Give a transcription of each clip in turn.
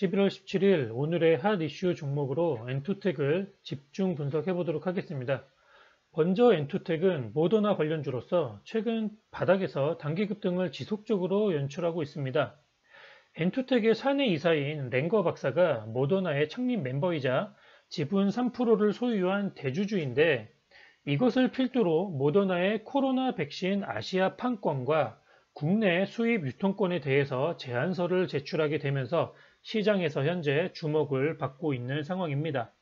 11월 17일 오늘의 핫 이슈 종목으로 엔투텍을 집중 분석해 보도록 하겠습니다. 먼저 엔투텍은 모더나 관련주로서 최근 바닥에서 단기 급등을 지속적으로 연출하고 있습니다. 엔투텍의 사내 이사인 랭거 박사가 모더나의 창립 멤버이자 지분 3%를 소유한 대주주인데, 이것을 필두로 모더나의 코로나 백신 아시아 판권과 국내 수입 유통권에 대해서 제안서를 제출하게 되면서 시장에서 현재 주목을 받고 있는 상황입니다.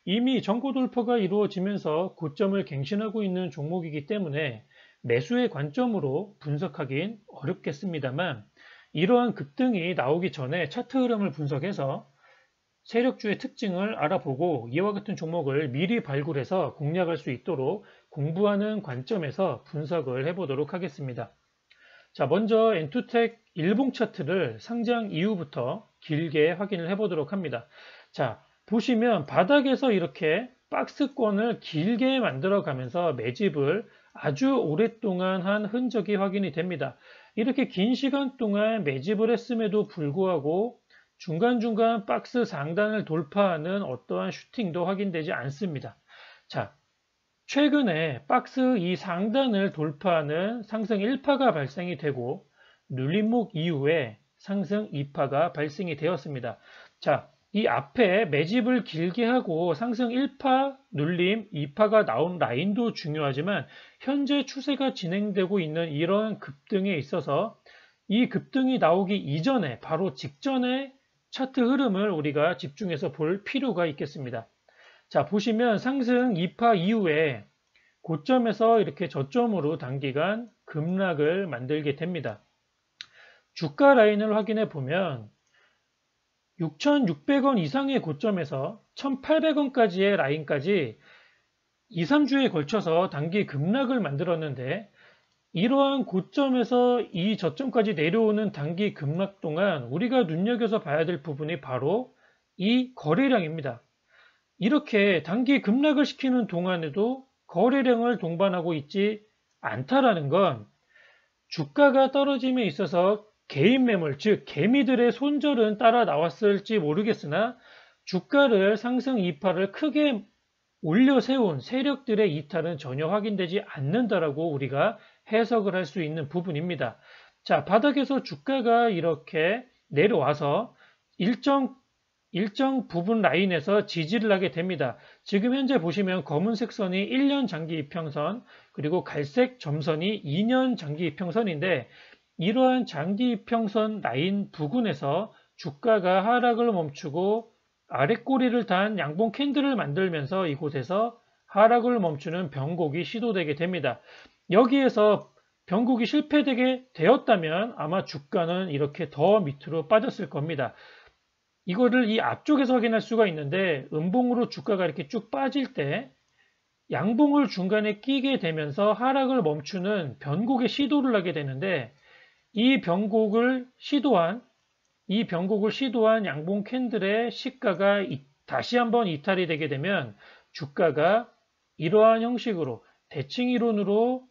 이미 전고 돌파가 이루어지면서 고점을 갱신하고 있는 종목이기 때문에 매수의 관점으로 분석하긴 어렵겠습니다만, 이러한 급등이 나오기 전에 차트 흐름을 분석해서 세력주의 특징을 알아보고 이와 같은 종목을 미리 발굴해서 공략할 수 있도록 공부하는 관점에서 분석을 해보도록 하겠습니다. 자, 먼저 엔투텍 일봉 차트를 상장 이후부터 길게 확인을 해보도록 합니다. 자, 보시면 바닥에서 이렇게 박스권을 길게 만들어 가면서 매집을 아주 오랫동안 한 흔적이 확인이 됩니다. 이렇게 긴 시간 동안 매집을 했음에도 불구하고 중간중간 박스 상단을 돌파하는 어떠한 슈팅도 확인되지 않습니다. 자, 최근에 박스 이 상단을 돌파하는 상승 1파가 발생이 되고 눌림목 이후에 상승 2파가 발생이 되었습니다. 자, 이 앞에 매집을 길게 하고 상승 1파, 눌림 2파가 나온 라인도 중요하지만 현재 추세가 진행되고 있는 이런 급등에 있어서 이 급등이 나오기 이전에 바로 직전에 차트 흐름을 우리가 집중해서 볼 필요가 있겠습니다. 자, 보시면 상승 2파 이후에 고점에서 이렇게 저점으로 단기간 급락을 만들게 됩니다. 주가 라인을 확인해 보면 6,600원 이상의 고점에서 1,800원까지의 라인까지 2, 3주에 걸쳐서 단기 급락을 만들었는데, 이러한 고점에서 이 저점까지 내려오는 단기 급락 동안 우리가 눈여겨서 봐야 될 부분이 바로 이 거래량입니다. 이렇게 단기 급락을 시키는 동안에도 거래량을 동반하고 있지 않다라는 건 주가가 떨어짐에 있어서 개인 매물, 즉 개미들의 손절은 따라 나왔을지 모르겠으나 주가를 상승 이파를 크게 올려 세운 세력들의 이탈은 전혀 확인되지 않는다라고 우리가 해석을 할 수 있는 부분입니다. 자, 바닥에서 주가가 이렇게 내려와서 일정 부분 라인에서 지지를 하게 됩니다. 지금 현재 보시면 검은색 선이 1년 장기 이평선, 그리고 갈색 점선이 2년 장기 이평선인데, 이러한 장기 이평선 라인 부근에서 주가가 하락을 멈추고 아랫꼬리를 단 양봉 캔들을 만들면서 이곳에서 하락을 멈추는 변곡이 시도되게 됩니다. 여기에서 변곡이 실패되게 되었다면 아마 주가는 이렇게 더 밑으로 빠졌을 겁니다. 이거를 이 앞쪽에서 확인할 수가 있는데, 음봉으로 주가가 이렇게 쭉 빠질 때 양봉을 중간에 끼게 되면서 하락을 멈추는 변곡의 시도를 하게 되는데, 이 변곡을 시도한 양봉 캔들의 시가가 다시 한번 이탈이 되게 되면 주가가 이러한 형식으로 대칭 이론으로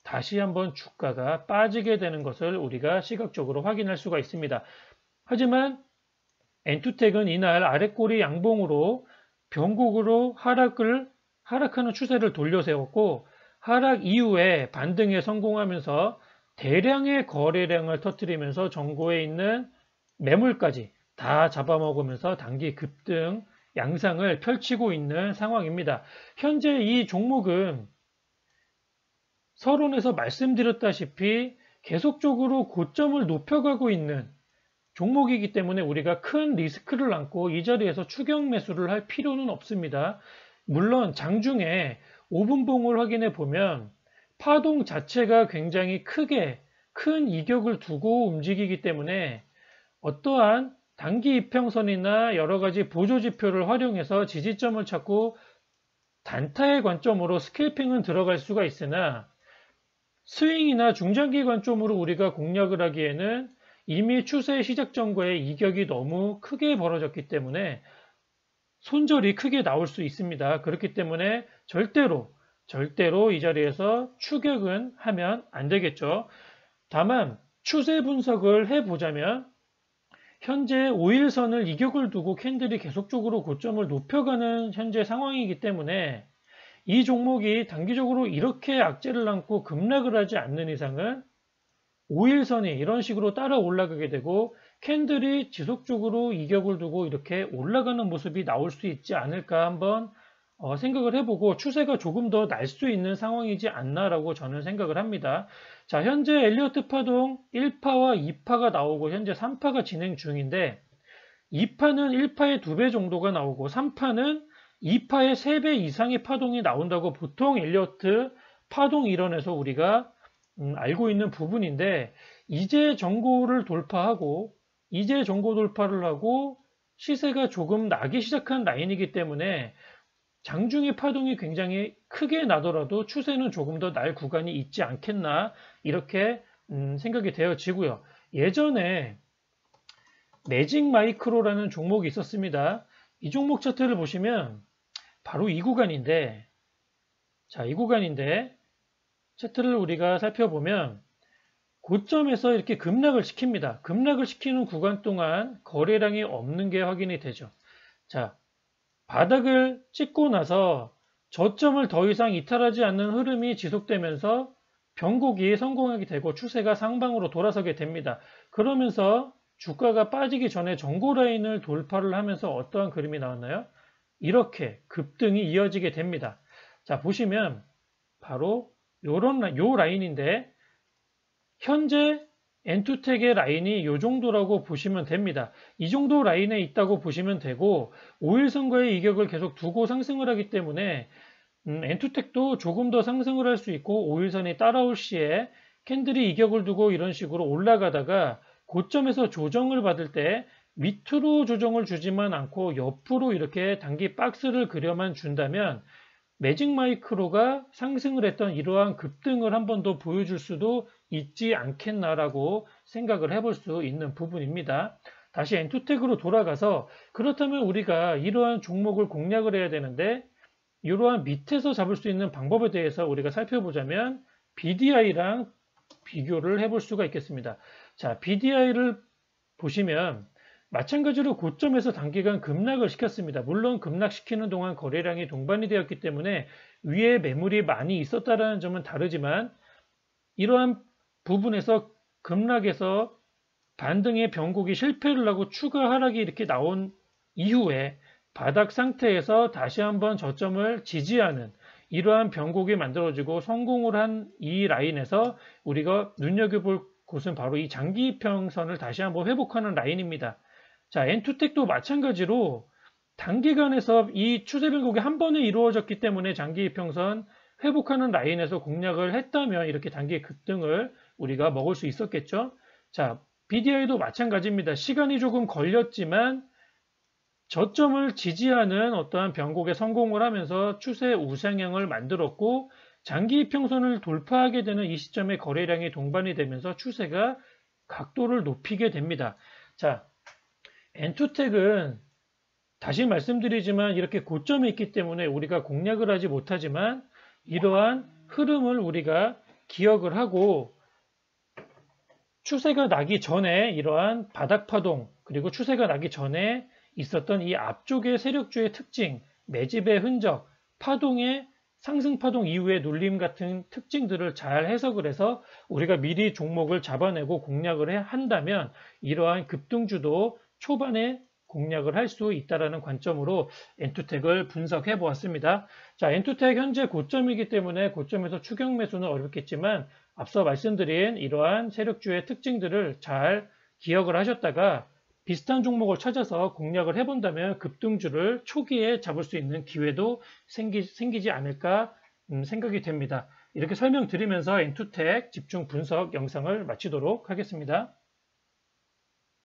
다시 한번 주가가 빠지게 되는 것을 우리가 시각적으로 확인할 수가 있습니다. 하지만 엔투텍은 이날 아랫꼬리 양봉으로 변곡으로 하락하는 추세를 돌려세웠고, 하락 이후에 반등에 성공하면서 대량의 거래량을 터뜨리면서 전고에 있는 매물까지 다 잡아먹으면서 단기 급등 양상을 펼치고 있는 상황입니다. 현재 이 종목은 서론에서 말씀드렸다시피 계속적으로 고점을 높여가고 있는 종목이기 때문에 우리가 큰 리스크를 안고 이 자리에서 추격 매수를 할 필요는 없습니다. 물론 장중에 5분봉을 확인해 보면 파동 자체가 굉장히 큰 이격을 두고 움직이기 때문에 어떠한 단기 이평선이나 여러 가지 보조 지표를 활용해서 지지점을 찾고 단타의 관점으로 스캘핑은 들어갈 수가 있으나, 스윙이나 중장기 관점으로 우리가 공략을 하기에는 이미 추세 시작 전과의 이격이 너무 크게 벌어졌기 때문에 손절이 크게 나올 수 있습니다. 그렇기 때문에 절대로 이 자리에서 추격은 하면 안 되겠죠. 다만 추세 분석을 해보자면 현재 5일선을 이격을 두고 캔들이 계속적으로 고점을 높여가는 현재 상황이기 때문에 이 종목이 단기적으로 이렇게 악재를 안고 급락을 하지 않는 이상은 5일선이 이런 식으로 따라 올라가게 되고 캔들이 지속적으로 이격을 두고 이렇게 올라가는 모습이 나올 수 있지 않을까 한번 생각을 해보고 추세가 조금 더 날 수 있는 상황이지 않나라고 저는 생각을 합니다. 자, 현재 엘리어트 파동 1파와 2파가 나오고 현재 3파가 진행 중인데 2파는 1파의 2배 정도가 나오고 3파는 2파의 3배 이상의 파동이 나온다고 보통 엘리어트 파동 이론에서 우리가 알고 있는 부분인데 이제 전고를 돌파하고 이제 전고 돌파를 하고 시세가 조금 나기 시작한 라인이기 때문에 장중의 파동이 굉장히 크게 나더라도 추세는 조금 더 날 구간이 있지 않겠나 이렇게 생각이 되어지고요. 예전에 매직 마이크로라는 종목이 있었습니다. 이 종목 차트를 보시면 바로 이 구간인데 자, 이 구간인데 차트를 우리가 살펴보면 고점에서 이렇게 급락을 시킵니다. 급락을 시키는 구간 동안 거래량이 없는 게 확인이 되죠. 자, 바닥을 찍고 나서 저점을 더 이상 이탈하지 않는 흐름이 지속되면서 변곡이 성공하게 되고 추세가 상방으로 돌아서게 됩니다. 그러면서 주가가 빠지기 전에 전고 라인을 돌파를 하면서 어떠한 그림이 나왔나요? 이렇게 급등이 이어지게 됩니다. 자, 보시면 바로 요 라인인데 현재 엔투텍의 라인이 이 정도라고 보시면 됩니다. 이 정도 라인에 있다고 보시면 되고 5일선과의 이격을 계속 두고 상승을 하기 때문에 엔투텍도 조금 더 상승을 할 수 있고 5일선이 따라올 시에 캔들이 이격을 두고 이런 식으로 올라가다가 고점에서 조정을 받을 때 밑으로 조정을 주지만 않고 옆으로 이렇게 단기 박스를 그려만 준다면 매직 마이크로가 상승을 했던 이러한 급등을 한 번 더 보여줄 수도 있지 않겠나라고 생각을 해볼 수 있는 부분입니다. 다시 엔투텍으로 돌아가서 그렇다면 우리가 이러한 종목을 공략을 해야 되는데 이러한 밑에서 잡을 수 있는 방법에 대해서 우리가 살펴보자면 BDI랑 비교를 해볼 수가 있겠습니다. 자, BDI를 보시면 마찬가지로 고점에서 단기간 급락을 시켰습니다. 물론 급락시키는 동안 거래량이 동반이 되었기 때문에 위에 매물이 많이 있었다는 점은 다르지만 이러한 부분에서 급락에서 반등의 변곡이 실패를 하고 추가 하락이 이렇게 나온 이후에 바닥 상태에서 다시 한번 저점을 지지하는 이러한 변곡이 만들어지고 성공을 한 이 라인에서 우리가 눈여겨볼 곳은 바로 이 장기평선을 다시 한번 회복하는 라인입니다. 자, 엔투텍도 마찬가지로 단기간에서 이 추세 변곡이 한 번에 이루어졌기 때문에 장기평선 회복하는 라인에서 공략을 했다면 이렇게 단기 급등을 우리가 먹을 수 있었겠죠. 자, BDI도 마찬가지입니다. 시간이 조금 걸렸지만 저점을 지지하는 어떠한 변곡에 성공을 하면서 추세 우상향을 만들었고 장기평선을 돌파하게 되는 이 시점에 거래량이 동반이 되면서 추세가 각도를 높이게 됩니다. 자, 엔투텍은 다시 말씀드리지만 이렇게 고점에 있기 때문에 우리가 공략을 하지 못하지만 이러한 흐름을 우리가 기억을 하고 추세가 나기 전에 이러한 바닥파동 그리고 추세가 나기 전에 있었던 이 앞쪽의 세력주의 특징, 매집의 흔적, 파동의 상승파동 이후의 눌림 같은 특징들을 잘 해석을 해서 우리가 미리 종목을 잡아내고 공략을 한다면 이러한 급등주도 초반에 공략을 할 수 있다는 관점으로 엔투텍을 분석해 보았습니다. 자, 엔투텍 현재 고점이기 때문에 고점에서 추격 매수는 어렵겠지만 앞서 말씀드린 이러한 세력주의 특징들을 잘 기억을 하셨다가 비슷한 종목을 찾아서 공략을 해본다면 급등주를 초기에 잡을 수 있는 기회도 생기지 않을까 생각이 됩니다. 이렇게 설명드리면서 엔투텍 집중 분석 영상을 마치도록 하겠습니다.